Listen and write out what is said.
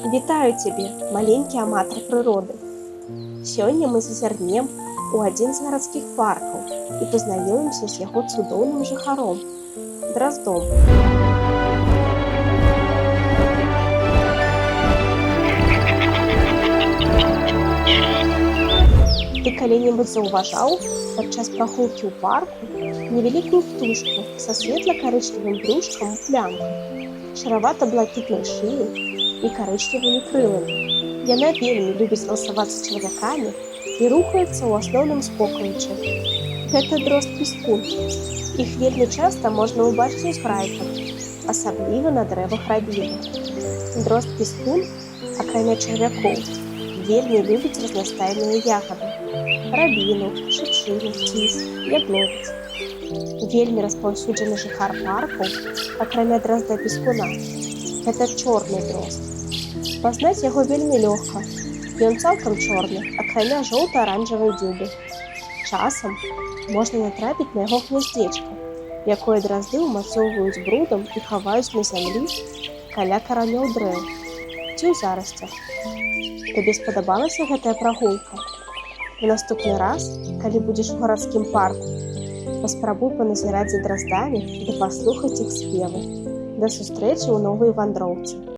Вітаю цябе, маленькі аматар прыроды. Сёння мы зазірнем у адзін з гарадскіх паркаў і пазнаёмімся з яго цудоўным жыхаром – драздом. Ты калі-небудзь заўважаў падчас прагулкі ў парку невялікую птушку са светла-карычневым брушкам у плямках, шаравата-блакітнай шыяй і карычневымі крыламі. Яна вельмі любіць ласавацца з чарвякамі і рухаецца ў асноўным скокаючы. Гэта дрозд-піскун. Іх вельмі часта можна ўбачыць у зграйках, асабліва на дрэвах рабіны. Дрозд-піскун, акрамя чарвякоў, вельмі любіць разнастайныя ягады – рабіну, шыпшыну, ціс, ядловец. Вельмі распаўсюджаны жыхар паркаў, акрамя дразда-піскуна, гэта чорны дрозд. Пазнаць яго вельмі лёгка. Ён цалкам чорны, акрамя жоўта-аранжавай дзюбы. Часам можна натрапіць на яго гняздзечка, якое дразды ўмацоўваюць брудам і хаваюць на зямлі каля каранёў дрэў ці ў зарасцях. Табе спадабалася гэтая прагулка? У наступны раз, калі будзеш у гарадскім парку, паспрабуй паназіраць за драздамі ды паслухаць іх спевы. Да сустрэчы ў новай вандроўцы!